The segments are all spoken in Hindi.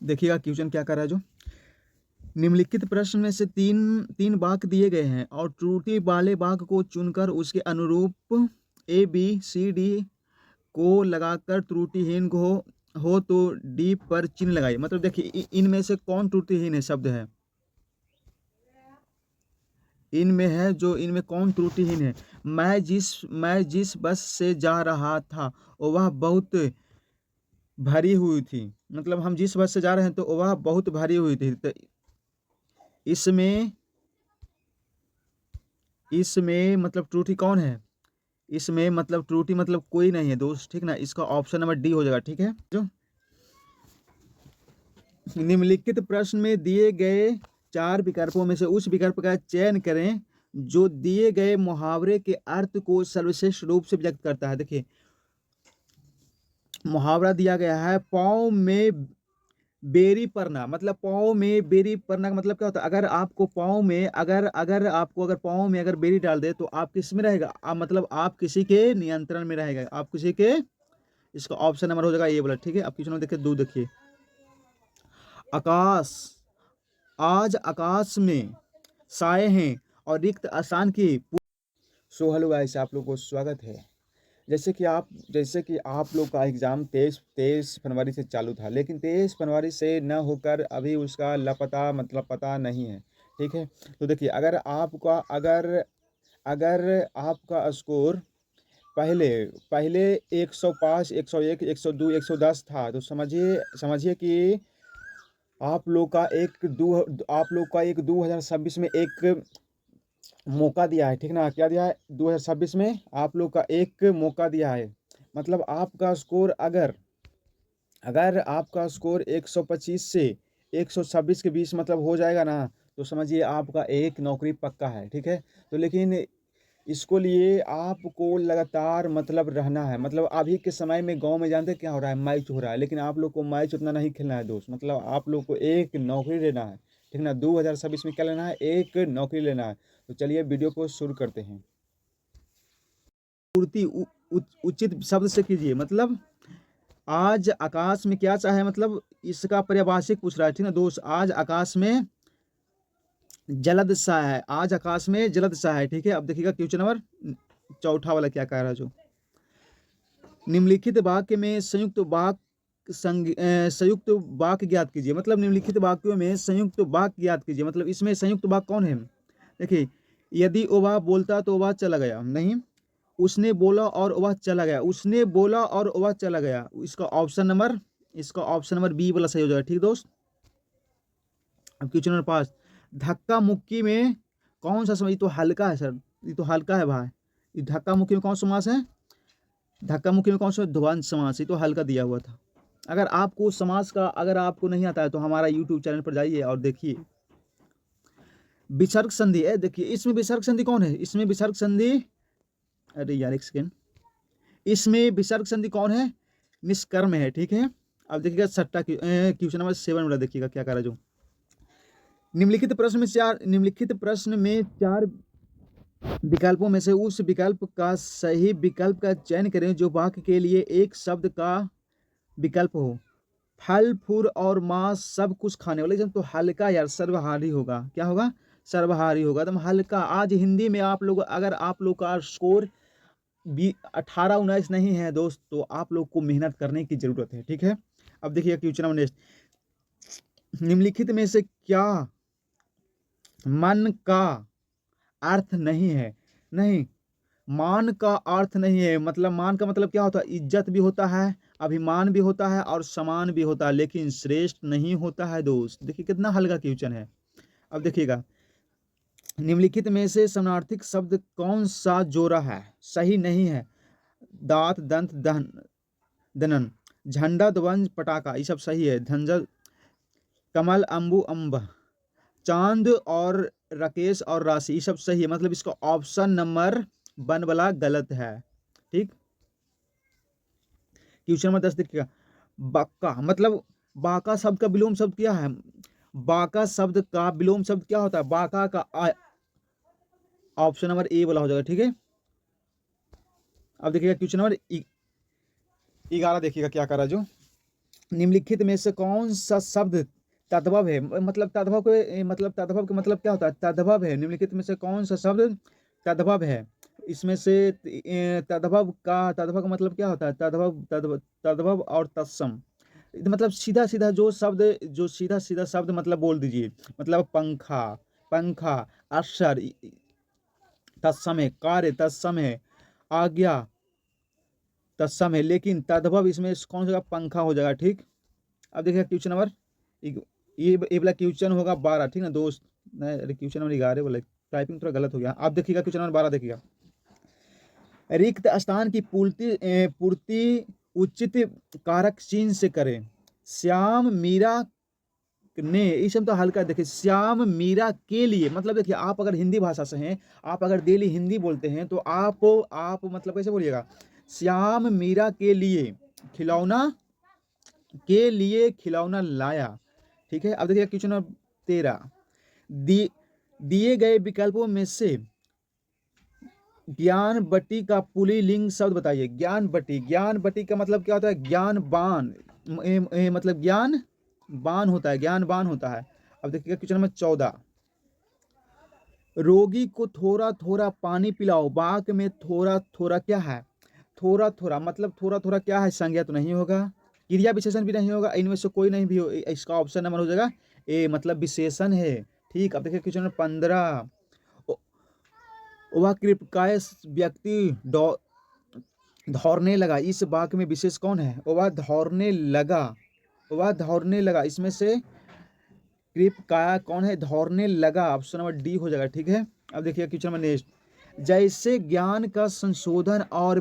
देखिएगा क्वेश्चन क्या कर रहा है जो निम्नलिखित प्रश्न में से तीन वाक्य दिए गए हैं और त्रुटि वाले वाक्य को चुनकर उसके अनुरूप ए बी सी डी को लगाकर त्रुटिहीन हो तो डी पर चिन्ह लगाइए। मतलब देखिए इनमें से कौन त्रुटिहीन है शब्द है, इनमें है जो इनमें कौन त्रुटिहीन है। मैं जिस बस से जा रहा था वह बहुत भरी हुई थी। मतलब हम जिस बस से जा रहे हैं तो वह बहुत भरी हुई थी। तो इसमें इसमें मतलब त्रुटि कौन है, इसमें मतलब त्रुटि मतलब कोई नहीं है दोस्त, ठीक ना। इसका ऑप्शन नंबर डी हो जाएगा, ठीक है। जो निम्नलिखित प्रश्न में दिए गए 4 विकल्पों में से उस विकल्प का चयन करें जो दिए गए मुहावरे के अर्थ को सर्वश्रेष्ठ रूप से व्यक्त करता है। देखिए मुहावरा दिया गया है पाँव में बेरी पड़ना। मतलब पाँव में बेरी पड़ना का मतलब क्या होता है, अगर आपको पाँव में अगर पाँव में अगर बेरी डाल दे तो आप किस में रहेगा, मतलब आप किसी के नियंत्रण में रहेगा, आप किसी के। इसका ऑप्शन नंबर हो जाएगा ये वाला, ठीक है। अब क्वेश्चन देखिए दो, देखिए आकाश आज आकाश में साए हैं और रिक्त आसान की। सो हेलो गाइस, आप लोगों को स्वागत है। जैसे कि आप लोग का एग्ज़ाम 23 फरवरी से चालू था, लेकिन 23 फरवरी से न होकर अभी उसका लापता मतलब पता नहीं है, ठीक है। तो देखिए अगर आपका स्कोर पहले पहले 105, 101, 102, 110 था तो समझिए कि आप लोग का एक 2026 में एक मौका दिया है, ठीक ना। क्या दिया है, 2026 में आप लोग का एक मौका दिया है। मतलब आपका स्कोर अगर अगर आपका स्कोर 125 से 126 के बीच मतलब हो जाएगा ना, तो समझिए आपका एक नौकरी पक्का है, ठीक है। तो लेकिन इसको लिए आपको लगातार मतलब रहना है। मतलब अभी के समय में गांव में जानते क्या हो रहा है, मैच हो रहा है, लेकिन आप लोग को मैच उतना नहीं खेलना है दोस्त। मतलब आप लोग को एक नौकरी लेना है, ठीक ना। 2026 में क्या लेना है, एक नौकरी लेना है। तो चलिए वीडियो को शुरू करते हैं। पूर्ति उचित शब्द से कीजिए। मतलब आज आकाश में क्या चाहे, मतलब इसका पर्यावाचिक पूछ रहा है, ठीक ना दोस्त। आज आकाश में जलद सा है, आज आकाश में जलद सा है, ठीक है। अब देखिएगा क्वेश्चन नंबर चौथा वाला क्या कह रहा है जो निम्नलिखित वाक्य में संयुक्त वाक्य ज्ञात कीजिए। मतलब निम्नलिखित वाक्यों में संयुक्त वाक्य ज्ञात कीजिए। मतलब इसमें संयुक्त वाक्य कौन है, देखिए यदि वह बोलता तो वह चला गया, नहीं। उसने बोला और वह चला गया, उसने बोला और वह चला गया। इसका ऑप्शन नंबर बी वाला सही हो जाएगा, ठीक दोस्त। अब क्वेश्चन नंबर 5, धक्का मुक्की में कौन सा समास, ये तो हल्का है सर, ये तो हल्का है भाई। ये धक्का मुक्की में कौन सा समास है, धक्का मुक्की में कौन सा ध्वंस समास, ये तो हल्का दिया हुआ था। अगर आपको समास का अगर आपको नहीं आता है तो हमारा यूट्यूब चैनल पर जाइए और देखिए विसर्ग संधि है। देखिए इसमें विसर्ग संधि कौन है, इसमें विसर्ग संधि, अरे यार एक सेकेंड, इसमें विसर्ग संधि कौन है, निष्कर्म है, ठीक है। अब देखिएगा छठा क्वेश्चन नंबर 7 वाला देखिएगा क्या कर रहा है जो निम्नलिखित प्रश्न में 4 विकल्पों में से उस विकल्प का सही विकल्प का चयन करें जो वाक्य के लिए एक शब्द का विकल्प हो। फल फूल और मांस सब कुछ खाने वाले, एकदम तो हल्का यार, सर्वहारी होगा। क्या होगा, सर्वहारी होगा, एकदम हल्का। आज हिंदी में आप लोग अगर आप लोग का स्कोर 18-19 नहीं है दोस्त, तो आप लोग को मेहनत करने की जरूरत है, ठीक है। अब देखिए क्वेश्चन नंबर नेक्स्ट, निम्नलिखित में से क्या मन का अर्थ नहीं है, नहीं। मान का अर्थ नहीं है, मतलब मान का मतलब क्या होता है, इज्जत भी होता है, अभिमान भी होता है और सम्मान भी होता है, लेकिन श्रेष्ठ नहीं होता है दोस्त। देखिए कितना हल्का क्वेश्चन है। अब देखिएगा निम्नलिखित में से समानार्थी शब्द कौन सा जोड़ा है, सही नहीं है। दांत दंत दहन दनन, झंडा ध्वज पटाखा, ये सब सही है। धंजल कमल अम्बु अम्ब, चांद और राकेश और राशि, ये सब सही है। मतलब इसका ऑप्शन नंबर 1 वाला गलत है, ठीक। क्वेश्चन नंबर 10 देखिएगा, बाका मतलब बाका शब्द का विलोम शब्द क्या है, बाका शब्द का विलोम शब्द क्या होता है, बाका का ऑप्शन नंबर ए वाला हो जाएगा, ठीक है। अब देखिएगा क्वेश्चन नंबर 11 देखिएगा क्या कर रहा है जो निम्नलिखित में से कौन सा शब्द तद्भव है? मतलब तद्भव के मतलब तद्भव का मतलब क्या होता है? तद्भव है। निम्नलिखित में से कौन सा शब्द तद्भव है? इसमें से तद्भव का मतलब क्या होता है? तद्भव और तत्सम, मतलब सीधा सीधा जो सीधा सीधा शब्द मतलब बोल दीजिए। मतलब पंखा, पंखा, अक्षर तत्सम है, कार्य तत्सम है, आज्ञा तत्सम है, लेकिन तद्भव इसमें कौन सा? पंखा हो जाएगा। ठीक, अब देखिए क्वेश्चन नंबर ये वाला क्वेश्चन होगा 12, ठीक ना दोस्त? अरे क्वेश्चन नंबर 11 बोला, टाइपिंग थोड़ा गलत हो गया। आप देखिएगा क्वेश्चन नंबर 12 देखिएगा। रिक्त स्थान की पूर्ति उचित कारक चिन्ह से करें। श्याम मीरा ने, इसमें तो हल्का देखिए, श्याम मीरा के लिए, मतलब देखिए आप अगर हिंदी भाषा से हैं, आप अगर डेली हिंदी बोलते हैं तो आप मतलब कैसे बोलिएगा? श्याम मीरा के लिए खिलौना लाया। ठीक है, अब देखिए क्वेश्चन नंबर 13, दिए गए विकल्पों में से ज्ञान बटी का पुल्लिंग शब्द बताइए। ज्ञान बटी का मतलब क्या होता है? ज्ञानवान, मतलब ज्ञानवान होता है, ज्ञानवान होता है। अब देखिएगा क्वेश्चन नंबर 14, रोगी को थोड़ा थोड़ा पानी पिलाओ। वाक्य में थोड़ा थोड़ा क्या है? थोड़ा थोड़ा मतलब थोड़ा थोड़ा क्या है? संज्ञा तो नहीं होगा, क्रिया विशेषण भी नहीं होगा, इनमें से कोई नहीं भी हो, इसका ऑप्शन नंबर हो जाएगा ए, मतलब विशेषण है। ठीक, अब देखिए क्वेश्चन नंबर 15, वह कृपकाय व्यक्ति दौड़ने लगा। इस वाक्य में विशेष कौन है? वह दौड़ने लगा, इसमें से कृपकाय कौन है? दौड़ने लगा, ऑप्शन नंबर डी हो जाएगा। ठीक है, अब देखिए क्वेश्चन नंबर नेक्स्ट, जैसे ज्ञान का संशोधन और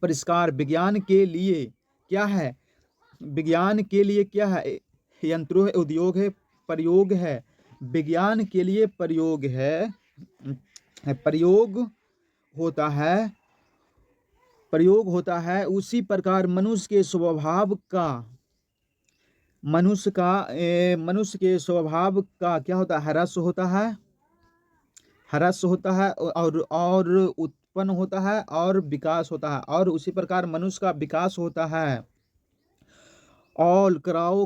परिष्कार विज्ञान के लिए क्या है? विज्ञान के लिए क्या है? यंत्रों है, उद्योग है, प्रयोग है। विज्ञान के लिए प्रयोग है, प्रयोग होता है। उसी प्रकार मनुष्य के स्वभाव का क्या होता है? ह्रास होता है और उत्पन्न होता है और विकास होता है, और उसी प्रकार मनुष्य का विकास होता है और कलाओं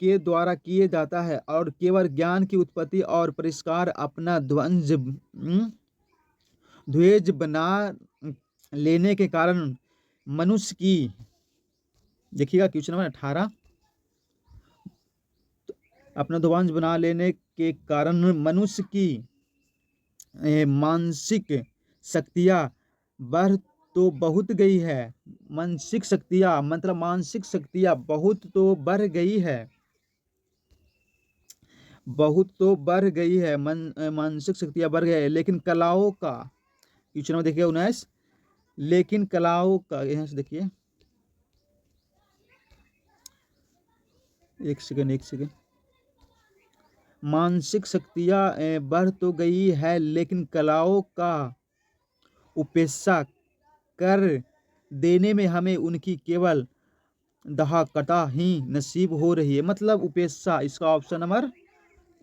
के द्वारा किए जाता है, और केवल ज्ञान की उत्पत्ति और परिष्कार अपना ध्वज बना लेने के कारण मनुष्य की, देखिएगा क्वेश्चन नंबर 18, अपना ध्वज बना लेने के कारण मनुष्य की मानसिक शक्तियां बढ़ तो बहुत गई है। मानसिक शक्तियां मतलब मानसिक शक्तियां बहुत तो बढ़ गई है, मानसिक शक्तियां बढ़ गई है, लेकिन कलाओं का, क्वेश्चन में देखिए 19, लेकिन कलाओं का, यहाँ से देखिए एक सेकेंड, मानसिक शक्तियां बढ़ तो गई है, लेकिन कलाओं का उपेक्षा कर देने में हमें उनकी केवल दहाकता ही नसीब हो रही है। मतलब उपेक्षा, इसका ऑप्शन नंबर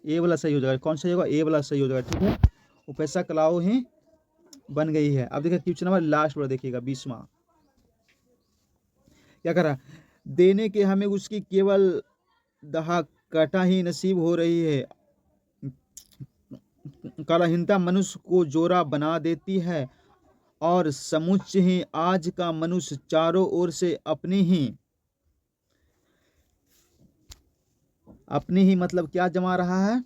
ए वाला सही हो जाएगा। कौन सही होगा? ए वाला सही हो जाएगा। ठीक है, उपेक्षा कलाओं ही बन गई है। अब देखिए क्वेश्चन नंबर लास्ट वाला देखिएगा 20वां, क्या करा? देने के हमें उसकी केवल दहाकता ही नसीब हो रही है। कलाहीनता मनुष्य को जोरा बना देती है, और समुच्चय ही आज का मनुष्य चारों ओर से अपनी ही मतलब क्या जमा रहा है?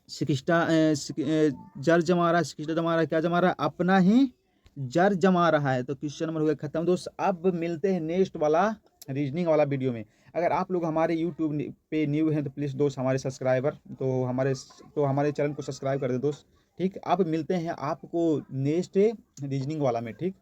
जर जमा रहा है, शिकिष्टा जमा रहा है, क्या जमा रहा है? अपना ही जर जमा रहा है। तो क्वेश्चन नंबर हो गया खत्म दोस्त। अब मिलते हैं नेक्स्ट वाला रीजनिंग वाला वीडियो में। अगर आप लोग हमारे यूट्यूब पे न्यू हैं तो प्लीज़ दोस्त, हमारे सब्सक्राइबर तो हमारे चैनल को सब्सक्राइब कर दे दोस्त। ठीक, अब मिलते हैं आपको नेक्स्ट रीजनिंग वाला में। ठीक।